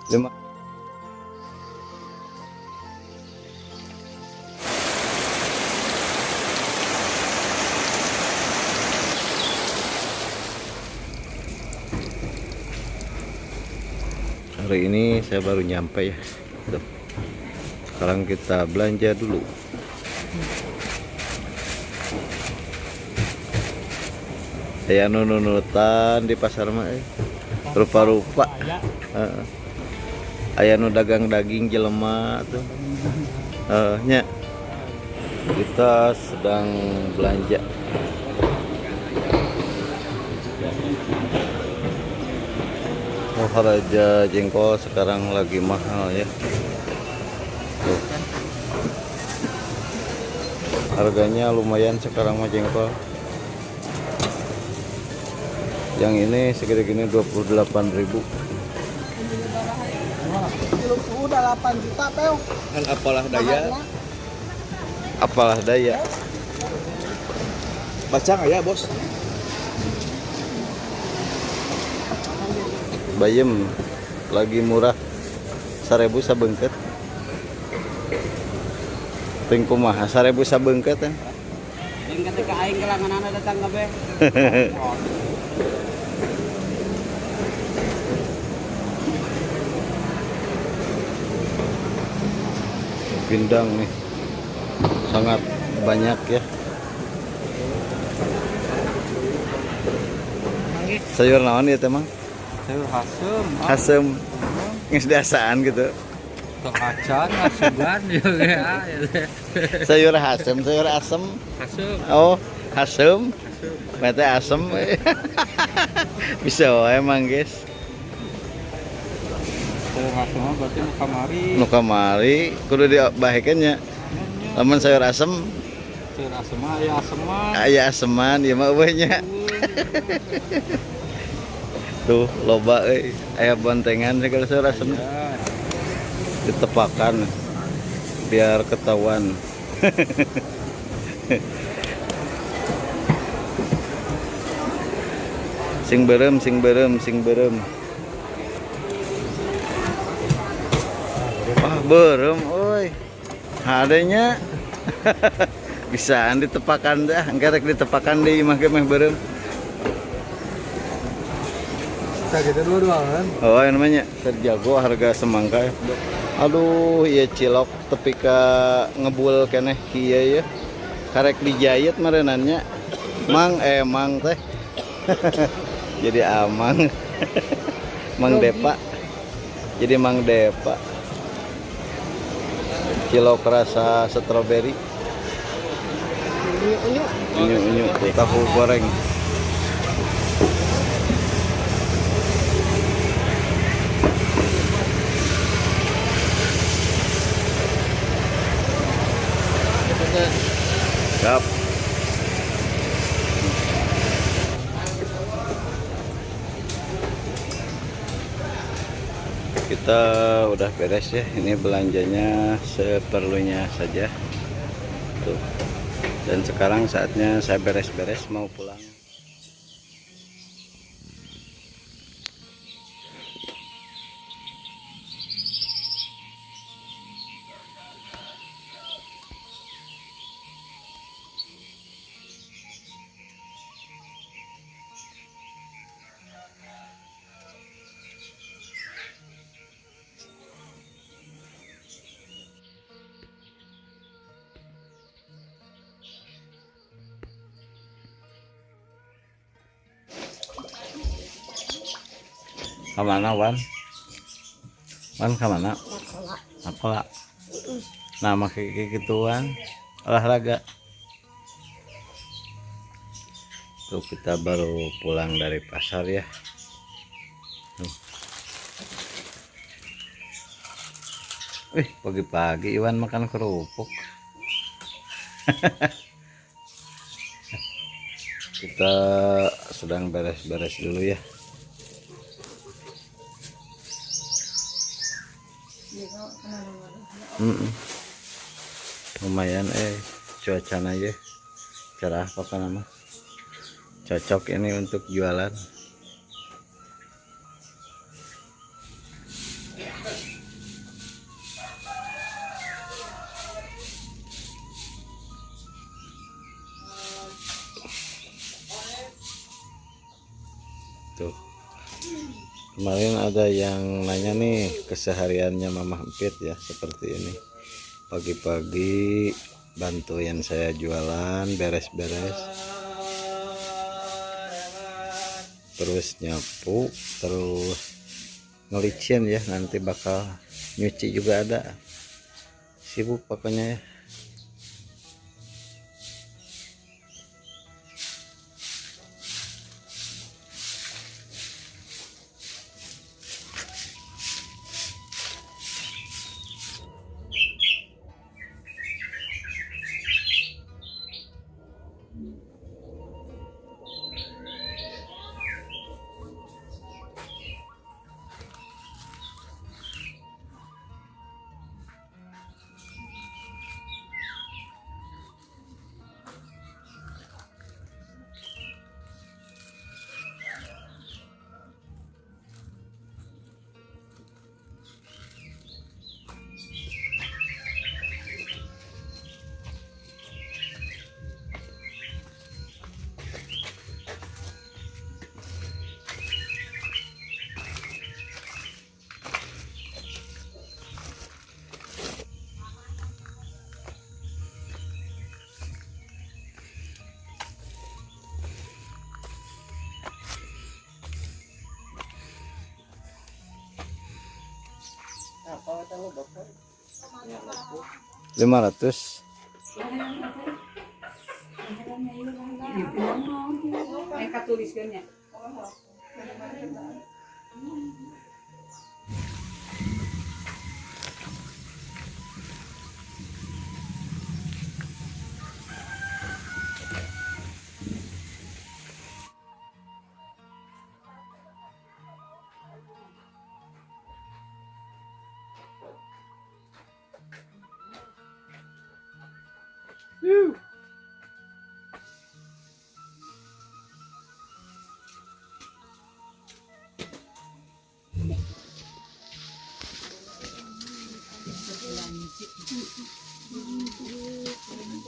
Lima. Hari ini saya baru nyampe ya. Tuh. Sekarang kita belanja dulu. Saya nunutan di pasar mah rupa-rupa. Aya nu dagang daging jelema tuh. Nya. Kita sedang belanja. Oh, harga jengkol sekarang lagi mahal ya. Tuh. Harganya lumayan sekarang mah jengkol. Yang ini segede gini 28.000. Udah 8 juta, Pel. Kan apalah daya. Apalah daya. Baca nggak ya, Bos? Bayem lagi murah 1.000 sabengket. Ting kumaha 1.000 sabengket kan. Yang ketika aing kelanganana datang ke be. Pindang nih sangat banyak ya. Sayur naon ya temang? Sayur hasem. Asem. Geus dasaan gitu. Tok acan, asugan ya. Sayur asem, sayur asem. Hasem. Oh, asem. Mete asem. Bisa wae emang, guys. Sayur hasem berarti nu kamari. Nu kamari kudu dibahekeun nya. Lamun sayur asem, Sayur asem aya aseman. aya aseman ieu mah eueuh nya. Tuh loba euy, aya bontengan segala sayur asem. Ya. Ditepakan biar ketahuan. Sing berem, sing berem, sing berem. Ah, berem euy. Hadenya. Bisaan ditepakan dah, engke rek ditepakan deui mah ge meh berem. Kita dua-dua kan. Oh, yang namanya terjago harga semangka ya. Aduh, iya cilok tepi ka ngebul keneh kieu ya. Karek dijahit marenannya. Mang teh. Jadi amang. Mang Depa. Jadi Mang Depa. Cilok rasa stroberi. Unyu tahu goreng. Siap. Kita udah beres ya. Ini belanjanya seperlunya saja. Tuh. Dan sekarang saatnya saya beres-beres mau pulang. Kemana Wan? Wan kemana? Apalah? Nama kayak gituan olahraga. Tuh kita baru pulang dari pasar ya. Pagi-pagi Iwan makan kerupuk. Kita sedang beres-beres dulu ya. Lumayan cuacanya ya cerah pokoknya mah cocok ini untuk jualan. tuh. Kemarin ada yang nanya nih kesehariannya Mama Empit ya, seperti ini. Pagi-pagi bantuin saya jualan, beres-beres, terus nyapu, terus ngelicin ya, nanti bakal nyuci juga ada. Sibuk pokoknya ya. $500. Mereka tuliskannya.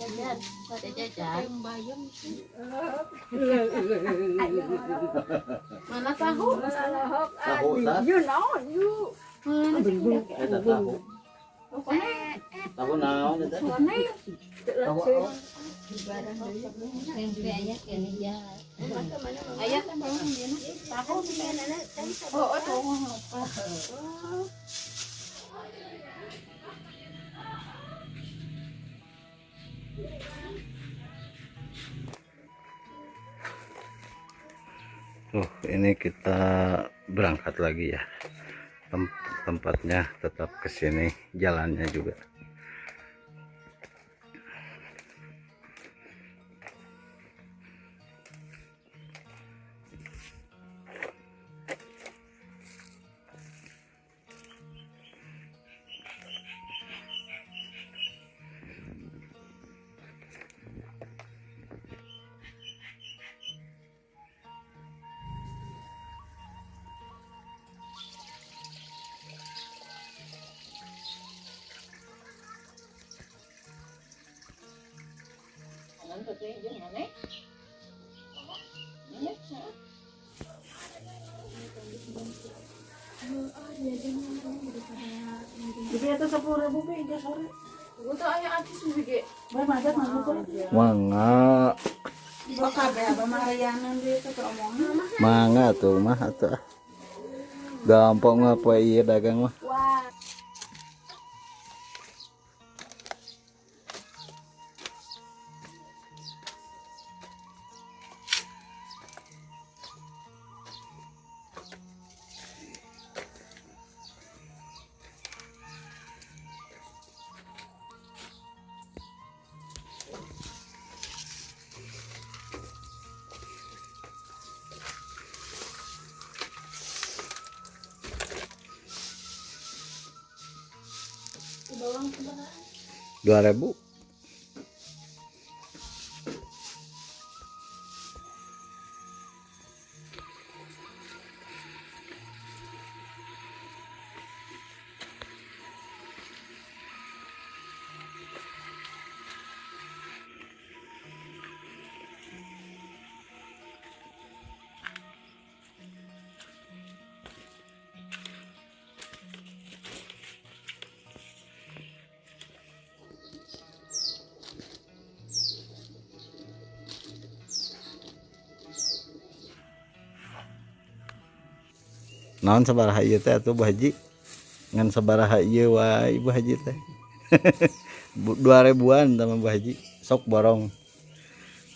Jajan, pada jajan. Mana tahu? Tahu tak? You know, you. Eta tahu. Tahu naon eta? Tahu apa? Tempe ayah kene ya. Ayah kan tahu dia tahu oh tahu. Ini kita berangkat lagi ya. Tempatnya tetap ke sini, jalannya juga. Jadi itu 10.000 aja sore. Untuk ayah atis juga. Bermajat mangga. Mangga, Kok kabeh apa marianan dia itu keomongan. mangga tuh mah atuh. Gampang mah poe ieu dagang mah. Wah. Bawang seberapa? 2.000. naon sabaraha ieu teh atuh Bu Haji ngan sabaraha ieu wae Bu Haji teh 2000-an sama Bu Haji sok borong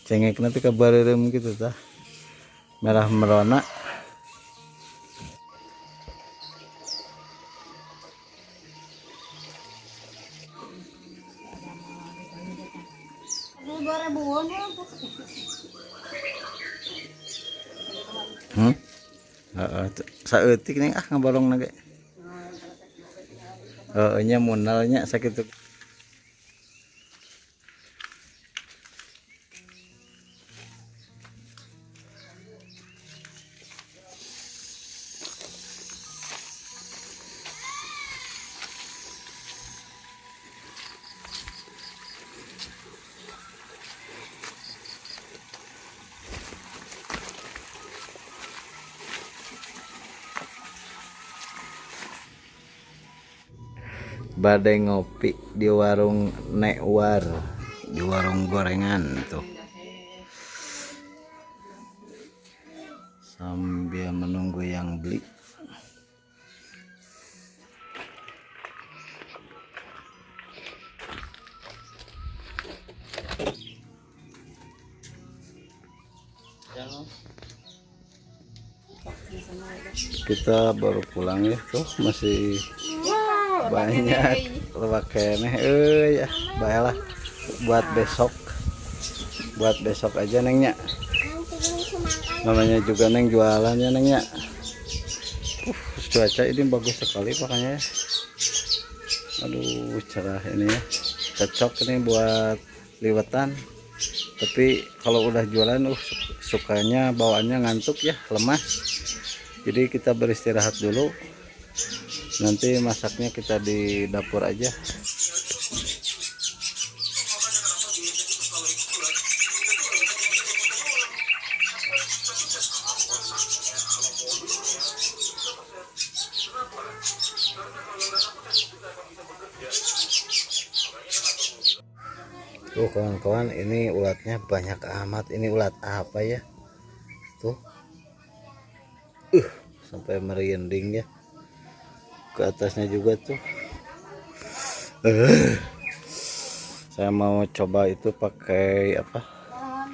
cengek nanti kabareureum gitu tah merah merona. Aduh, 2000-an ya. Heeh, saeutik nih ngaborong na ge. Nya munalnya sakitu. Badai ngopi di warung Nekwar, di warung gorengan tuh sambil menunggu yang beli. Kita baru pulang ya tuh masih banyak lewat keneh ya baiklah buat besok aja nengnya namanya juga neng jualannya nengnya. Cuaca ini bagus sekali makanya ya. Aduh cerah ini ya cocok ini buat liwetan tapi kalau udah jualan sukanya bawaannya ngantuk ya lemas jadi kita beristirahat dulu. Nanti masaknya kita di dapur aja. Tuh kawan-kawan ini ulatnya banyak amat. Ini ulat apa ya? Tuh. Sampai merinding ya. Ke atasnya juga tuh. Saya mau coba itu pakai apa?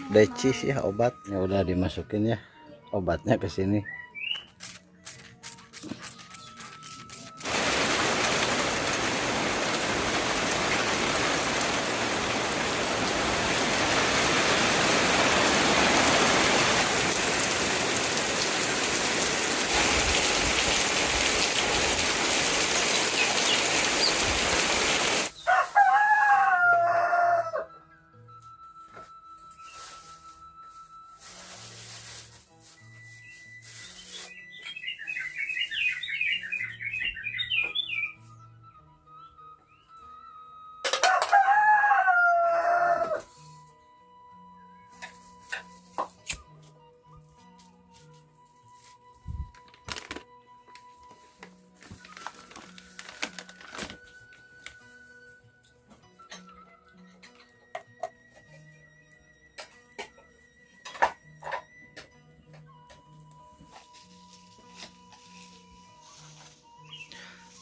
Decis ya obat. Ya udah dimasukin ya obatnya ke sini.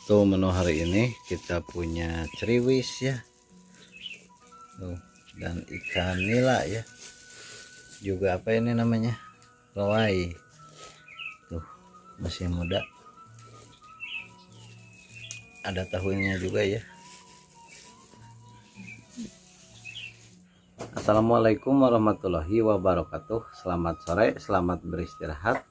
Tuh menu hari ini kita punya ceriwis ya. Tuh, dan ikan nila ya. Juga apa ini namanya? Lawai. Tuh, masih muda. Ada tahunya juga ya. Assalamualaikum warahmatullahi wabarakatuh. Selamat sore, selamat beristirahat.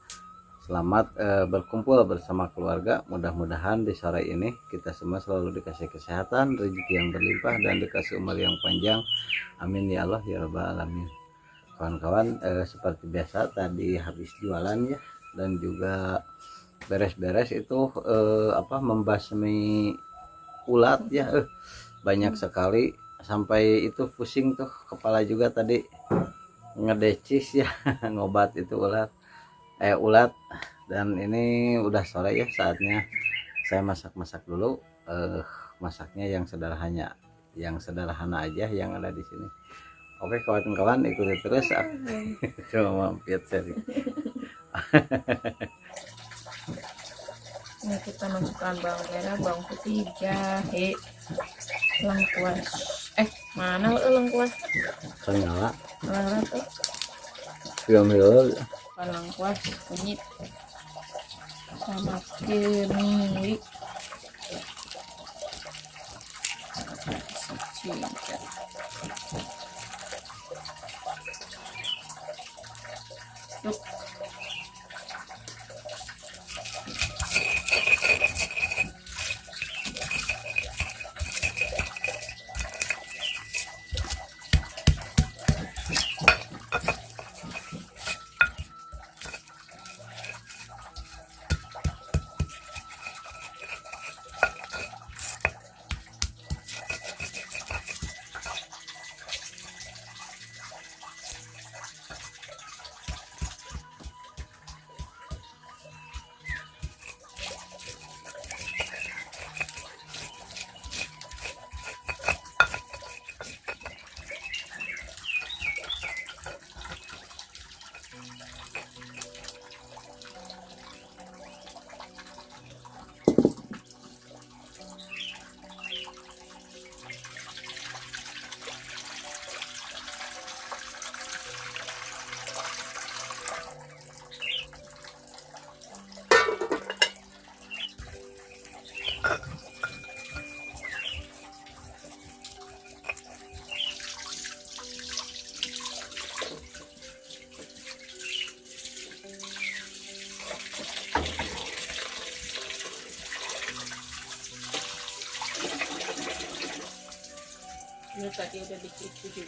Selamat berkumpul bersama keluarga. Mudah-mudahan di sore ini kita semua selalu dikasih kesehatan, rezeki yang berlimpah, dan dikasih umur yang panjang. Amin ya Allah ya rabbal alamin. Kawan-kawan, seperti biasa tadi habis jualan ya, dan juga beres-beres itu membasmi ulat ya. Banyak sekali sampai itu pusing tuh kepala juga tadi ngedecis ya ngobat itu ulat. Dan ini udah sore ya, saatnya saya masak-masak dulu. Masaknya yang sederhana aja yang ada di sini. Oke kawan-kawan, ikuti terus. Cuma mampir seri. Ini kita masukkan bawang merah, bawang putih, jahe, lengkuas. Mana lengkuas? Kanyala. Lengkuas tuh. Film Lengkuas, kunyit, sama kemiri. Cincang. Tuh. Ini tadi udah diklik juga.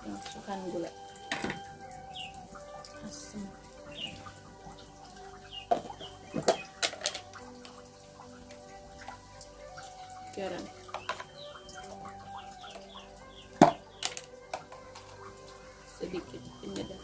Masukkan gula, asam, garam, sedikit penyedap.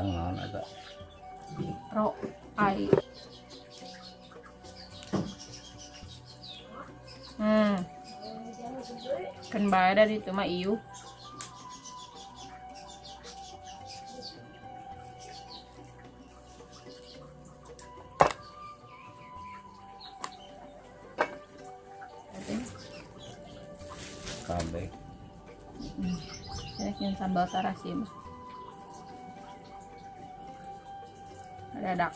Kacang naon ada. Ro ai. Kan bae dari itu mah iu. Kabeh. Saya yang sambal terasi mah. Dadak.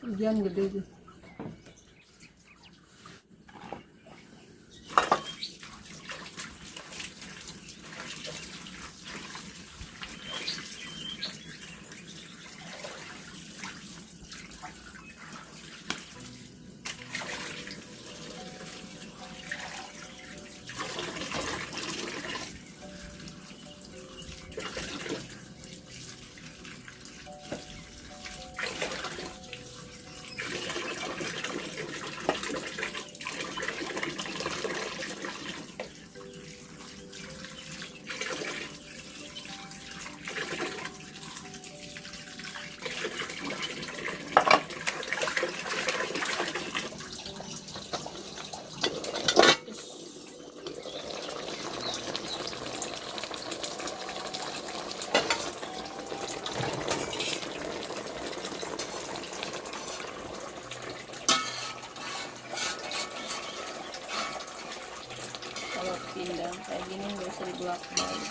Hujan gede tuh. Kalau pindang kayak gini nggak usah dibolak-balik.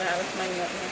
Harus manyaknya.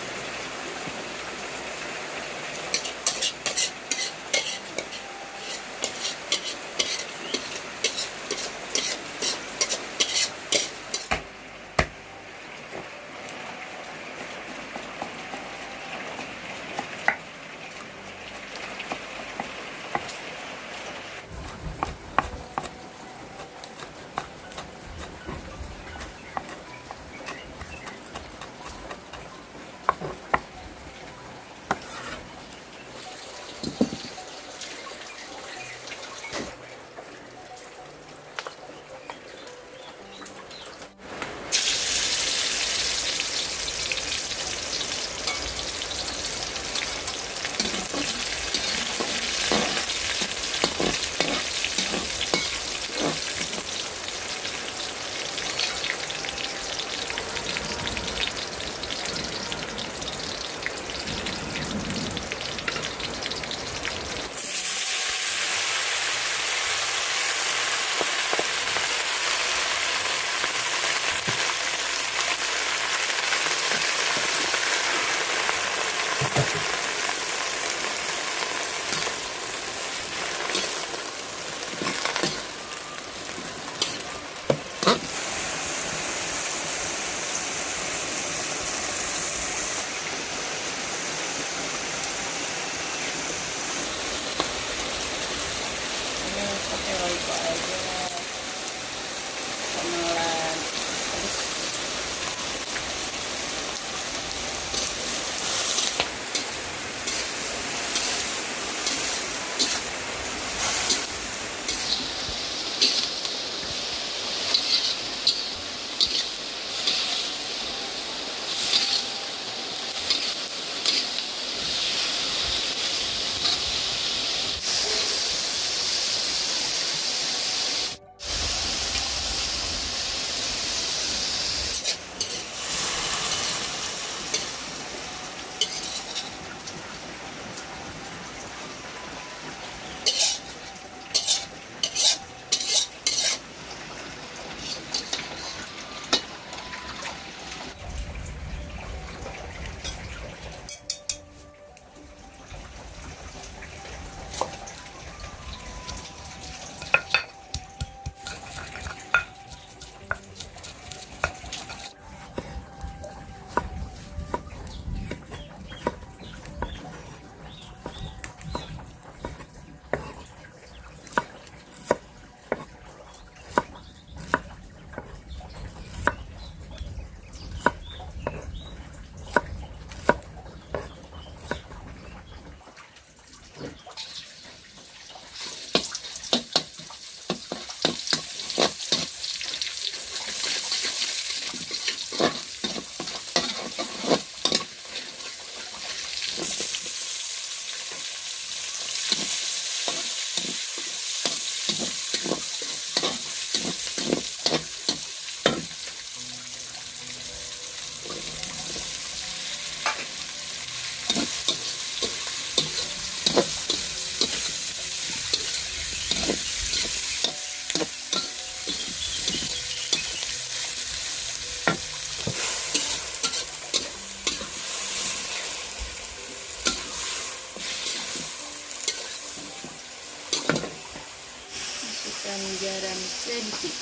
tambahkan garam sedikit.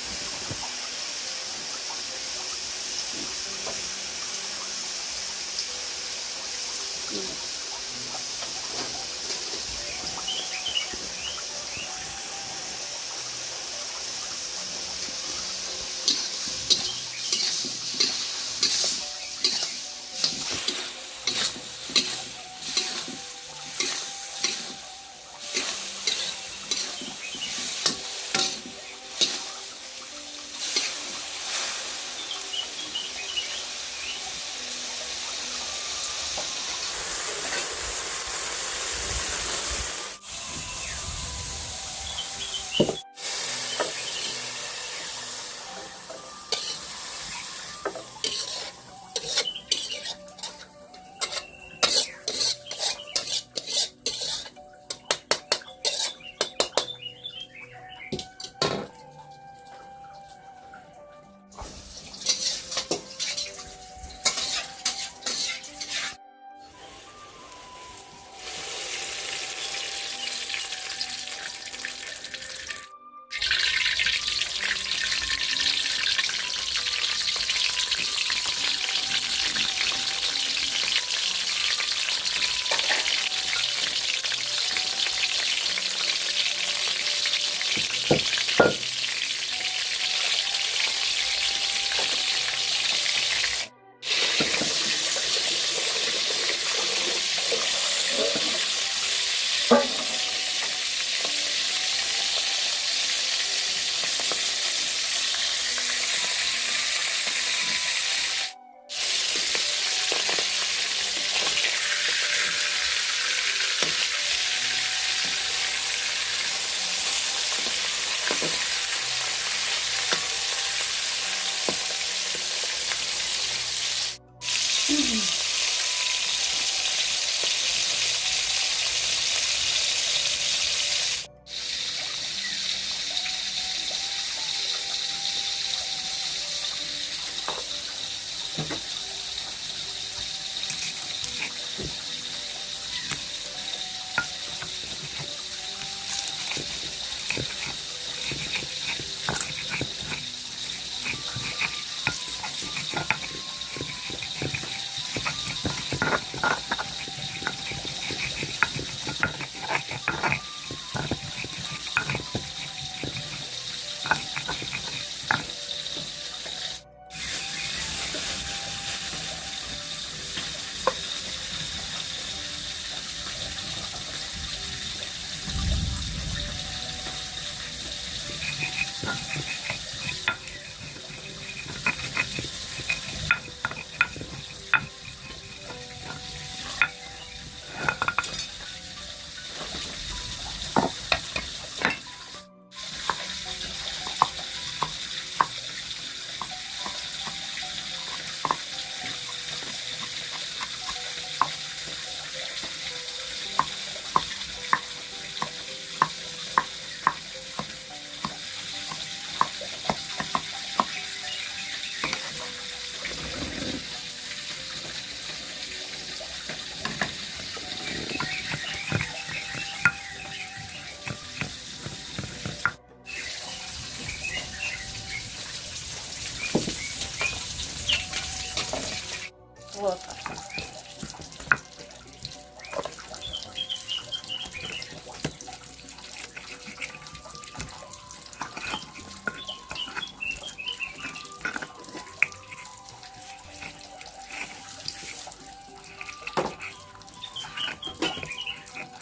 Wah,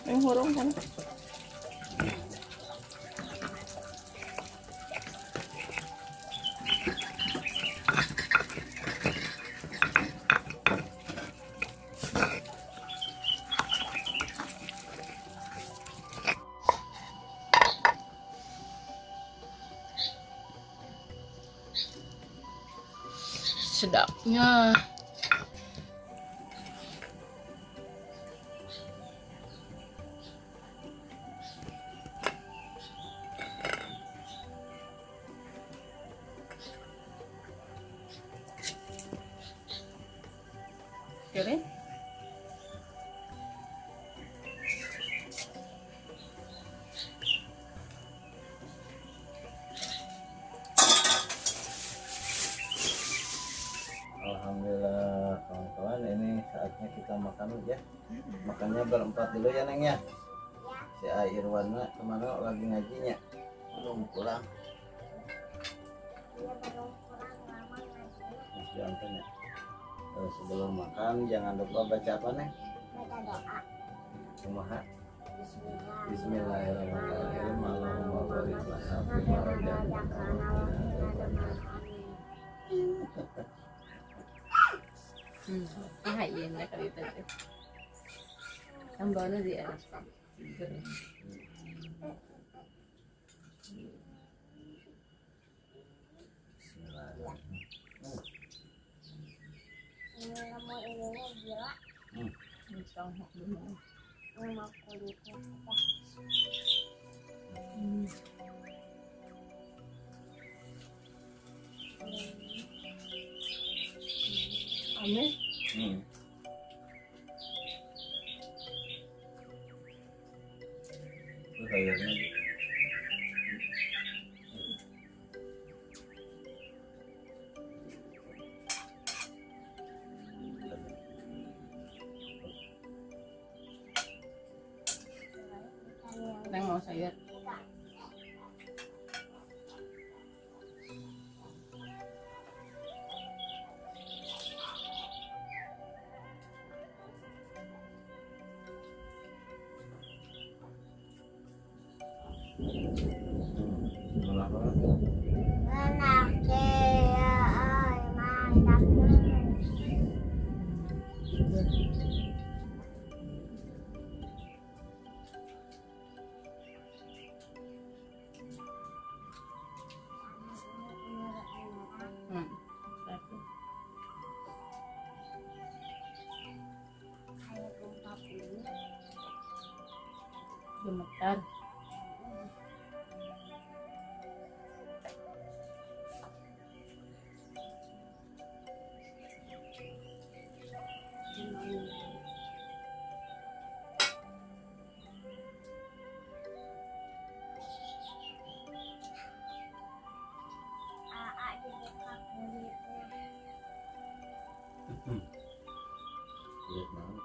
yang hurung kan? Sedapnya. Oke. kita makan aja. Makannya berempat dulu ya Neng ya. Si Irwan kemana lagi ngajinya? Belum pulang. Masih antenya. Sebelum makan jangan lupa baca apa Neng? Baca doa. Kumaha? Bismillah. Bismillahirrahmanirrahim. Allahumma barik lana fima razaqtana. Hay gì nãy cái gì Em bơ nó gì à? Kamu ininya gila. Xong học đúng không? Mau kulitnya apa? Amin. Itu kayaknya Đang mau sayur. Enak ya, mantap. Satu. Kayak kumpap ini. Gemetar. Aa dibuka kulitnya. kulit mana?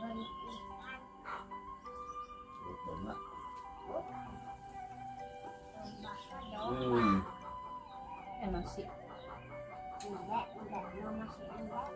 Kulit ikan. Kulit domba. Bakar dong. Nasi. Enggak mau masih enggak.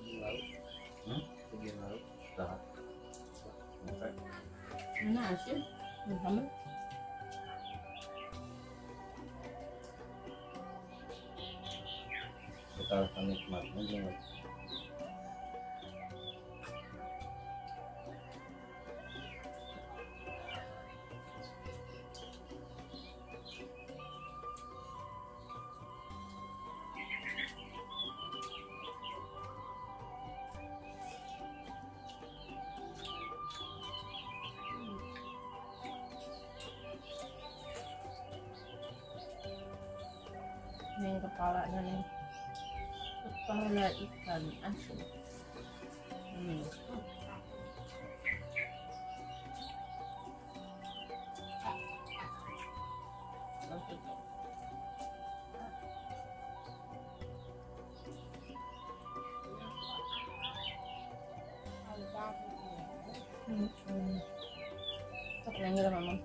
Hilang. Mana asin? Kamu? terasa nikmatnya jangan. Nih kepalanya nih, kepala ikan asin. Tak lagi lah mama.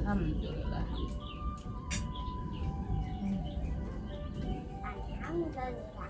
Alhamdulillah. Alhamdulillah.